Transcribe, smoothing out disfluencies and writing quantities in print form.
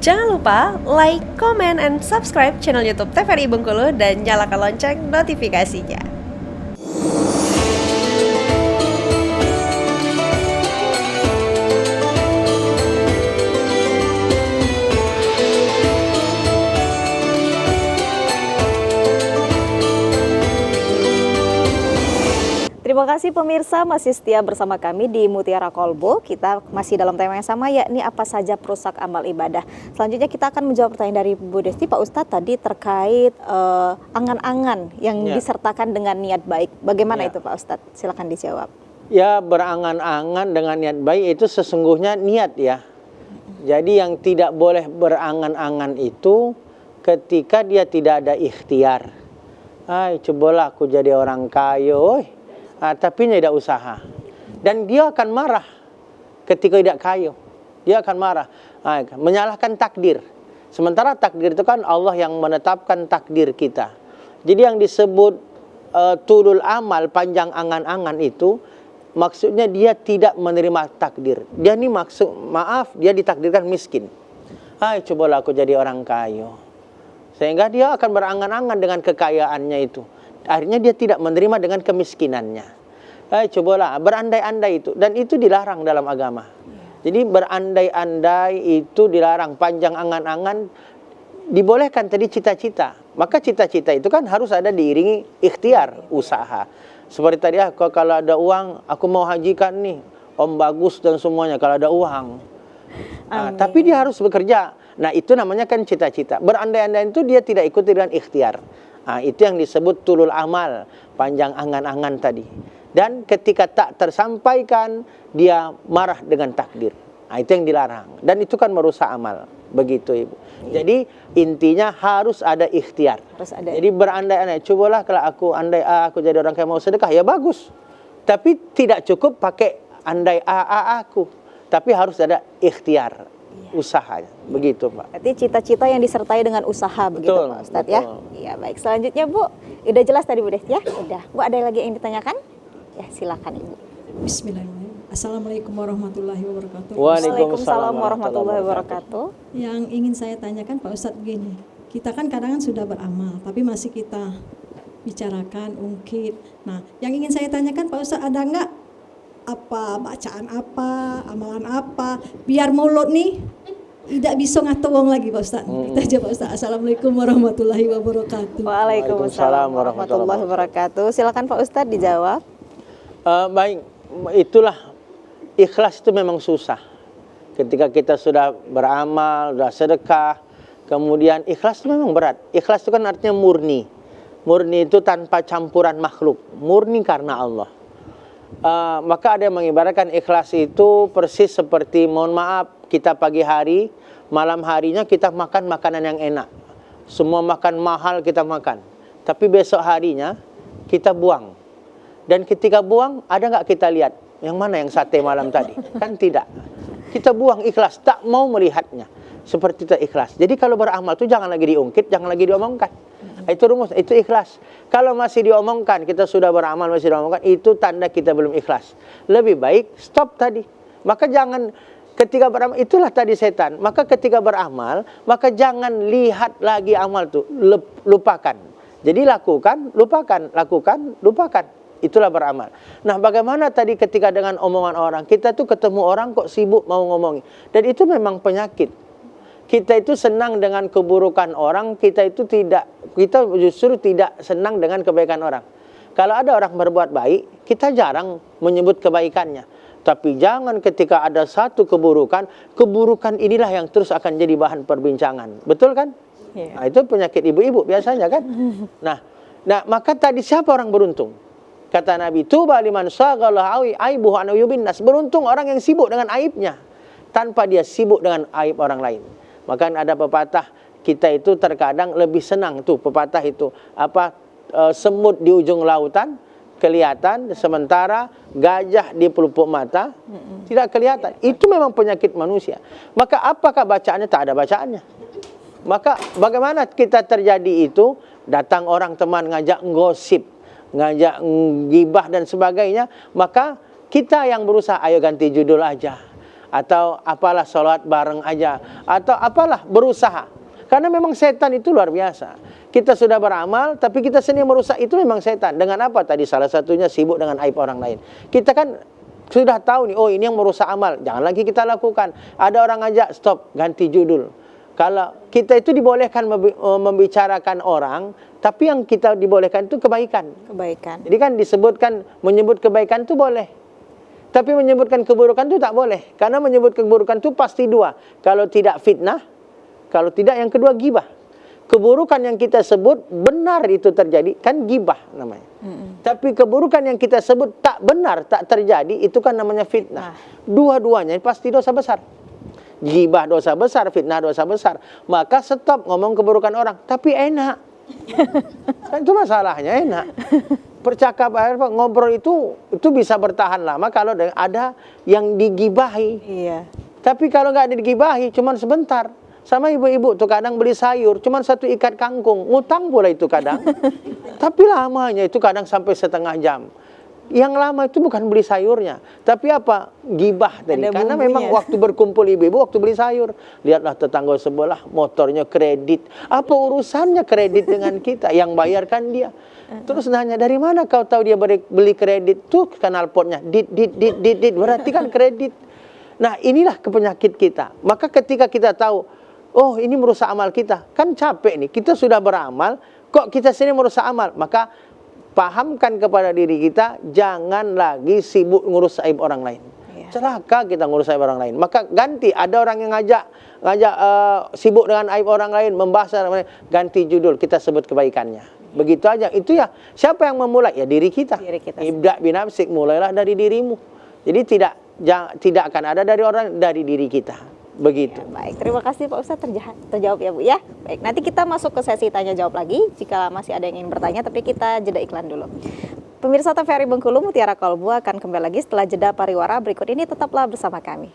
Jangan lupa like, comment, and subscribe channel YouTube TVRI Bengkulu dan nyalakan lonceng notifikasinya. Terima kasih pemirsa masih setia bersama kami di Mutiara Kolbu. Kita masih dalam tema yang sama, yakni apa saja perusak amal ibadah. Selanjutnya kita akan menjawab pertanyaan dari Bu Desti. Pak Ustadz tadi terkait angan-angan yang disertakan dengan niat baik. Bagaimana itu Pak Ustadz? Silakan dijawab. Ya, berangan-angan dengan niat baik itu sesungguhnya niat ya. Jadi yang tidak boleh berangan-angan itu ketika dia tidak ada ikhtiar. Cobalah aku jadi orang kaya, tapi tidak usaha. Dan dia akan marah ketika tidak kaya. Dia akan marah, menyalahkan takdir. Sementara takdir itu kan Allah yang menetapkan takdir kita. Jadi yang disebut tulul amal, panjang angan-angan itu maksudnya dia tidak menerima takdir. Dia ini dia ditakdirkan miskin. Cobalah aku jadi orang kaya. Sehingga dia akan berangan-angan dengan kekayaannya itu. Akhirnya dia tidak menerima dengan kemiskinannya. Cobalah berandai-andai itu. Dan itu dilarang dalam agama. Jadi berandai-andai itu dilarang. Panjang angan-angan dibolehkan tadi cita-cita. Maka cita-cita itu kan harus ada diiringi ikhtiar, usaha. Seperti tadi kalau ada uang, aku mau hajikan nih. Om bagus dan semuanya kalau ada uang. Tapi dia harus bekerja. Nah itu namanya kan cita-cita. Berandai-andai itu dia tidak ikuti dengan ikhtiar. Itu yang disebut tulul amal, panjang angan-angan tadi. Dan ketika tak tersampaikan, dia marah dengan takdir. Itu yang dilarang. Dan itu kan merusak amal. Begitu Ibu. Jadi intinya harus ada ikhtiar. Jadi berandai-andai. Cobalah kalau aku jadi orang kaya mau sedekah, ya bagus. Tapi tidak cukup pakai andai aku. Tapi harus ada ikhtiar. Usaha, begitu Pak. Berarti cita-cita yang disertai dengan usaha, begitu Pak Ustadz ya? Iya baik. Selanjutnya Bu, udah jelas tadi Bu Desti ya? Udah. Bu ada lagi yang ditanyakan? Ya silakan Ibu. Bismillahirrahmanirrahim. Assalamualaikum warahmatullahi wabarakatuh. Waalaikumsalam warahmatullahi wabarakatuh. Yang ingin saya tanyakan Pak Ustadz begini, kita kan kadang sudah beramal, tapi masih kita bicarakan, ungkit. Nah, yang ingin saya tanyakan Pak Ustadz, ada nggak bacaan apa, amalan apa, biar mulut nih tidak bisa ngatowong lagi Pak Ustadz. Kita aja Pak Ustadz. Assalamualaikum warahmatullahi wabarakatuh. Waalaikumsalam warahmatullahi wabarakatuh. Silakan Pak Ustadz dijawab. Baik, itulah ikhlas itu memang susah. Ketika kita sudah beramal, sudah sedekah, kemudian ikhlas itu memang berat. Ikhlas itu kan artinya murni. Murni itu tanpa campuran makhluk, murni karena Allah. Maka ada yang mengibaratkan ikhlas itu persis seperti, mohon maaf, kita pagi hari, malam harinya kita makan makanan yang enak. Semua makan mahal kita makan. Tapi besok harinya kita buang. Dan ketika buang, ada nggak kita lihat yang mana yang sate malam tadi? Kan tidak. Kita buang ikhlas, tak mau melihatnya. Seperti itu ikhlas. Jadi kalau beramal itu jangan lagi diungkit, jangan lagi diomongkan. Itu rumus, itu ikhlas. Kalau masih diomongkan, kita sudah beramal masih diomongkan, itu tanda kita belum ikhlas. Lebih baik stop tadi. Maka jangan ketika beramal, itulah tadi setan. Maka ketika beramal, maka jangan lihat lagi amal itu, lupakan. Jadi lakukan, lupakan, lakukan, lupakan. Itulah beramal. Nah, bagaimana tadi ketika dengan omongan orang, kita tuh ketemu orang kok sibuk mau ngomongin. Dan itu memang penyakit. Kita itu senang dengan keburukan orang, kita justru tidak senang dengan kebaikan orang. Kalau ada orang berbuat baik, kita jarang menyebut kebaikannya. Tapi jangan ketika ada satu keburukan, keburukan inilah yang terus akan jadi bahan perbincangan. Betul kan? Nah, itu penyakit ibu-ibu biasanya kan? Nah, maka tadi siapa orang beruntung? Kata Nabi, tuba liman syaghala aibuhu an uyubin nas. Beruntung orang yang sibuk dengan aibnya tanpa dia sibuk dengan aib orang lain. Maka ada pepatah, kita itu terkadang lebih senang tuh pepatah itu. Semut di ujung lautan kelihatan, sementara gajah di pelupuk mata tidak kelihatan. Itu memang penyakit manusia. Maka apakah bacaannya? Tak ada bacaannya. Maka bagaimana kita terjadi itu? Datang orang teman ngajak gosip, ngajak gibah dan sebagainya. Maka kita yang berusaha, ayo ganti judul aja. atau apalah sholat bareng aja, atau apalah berusaha. Karena memang setan itu luar biasa. Kita sudah beramal, tapi kita sendiri merusak, itu memang setan. Dengan apa tadi? Salah satunya sibuk dengan aib orang lain. Kita kan sudah tahu nih, oh ini yang merusak amal, jangan lagi kita lakukan. Ada orang ngajak, stop, ganti judul. Kalau kita itu dibolehkan membicarakan orang, tapi yang kita dibolehkan itu kebaikan. Kebaikan. Jadi kan disebutkan, menyebut kebaikan itu boleh. Tapi menyebutkan keburukan itu tak boleh. Karena menyebut keburukan itu pasti dua. Kalau tidak fitnah, kalau tidak yang kedua gibah. Keburukan yang kita sebut benar itu terjadi, kan gibah namanya. Tapi keburukan yang kita sebut tak benar, tak terjadi, itu kan namanya fitnah. Dua-duanya pasti dosa besar. Gibah dosa besar, fitnah dosa besar. Maka stop ngomong keburukan orang, tapi enak. Kan itu masalahnya, enak. Percakapan ngobrol itu bisa bertahan lama kalau ada yang digibahi. Iya. Tapi kalau nggak ada digibahi, cuman sebentar. Sama ibu-ibu tuh kadang beli sayur, cuman satu ikat kangkung, ngutang pula itu kadang. Tapi lamanya itu kadang sampai setengah jam. Yang lama itu bukan beli sayurnya, tapi apa? Gibah tadi. Karena memang waktu berkumpul ibu-ibu, waktu beli sayur, lihatlah tetangga sebelah motornya kredit. Apa urusannya kredit dengan kita? Yang bayarkan dia. Terus nanya, dari mana kau tahu dia beli kredit? Tuh knalpotnya, dit, berarti kan kredit. Nah inilah penyakit kita. Maka ketika kita tahu, oh ini merusak amal kita, kan capek nih, kita sudah beramal, kok kita sini merusak amal, maka pahamkan kepada diri kita, jangan lagi sibuk ngurus aib orang lain. Celaka kita ngurus aib orang lain. Maka ganti, ada orang yang ngajak sibuk dengan aib orang lain, membahas orang lain, ganti judul, kita sebut kebaikannya. Begitu aja. Itu ya, siapa yang memulai? Ya diri kita. Ibda binafsik, mulailah dari dirimu. Jadi tidak akan ada dari orang, dari diri kita. Begitu. Ya, baik, terima kasih Pak Ustadz, terjawab ya Bu ya. Baik, nanti kita masuk ke sesi tanya jawab lagi jika masih ada yang ingin bertanya, tapi kita jeda iklan dulu. Pemirsa TVRI Bengkulu, Mutiara Kolbu akan kembali lagi setelah jeda pariwara berikut ini, tetaplah bersama kami.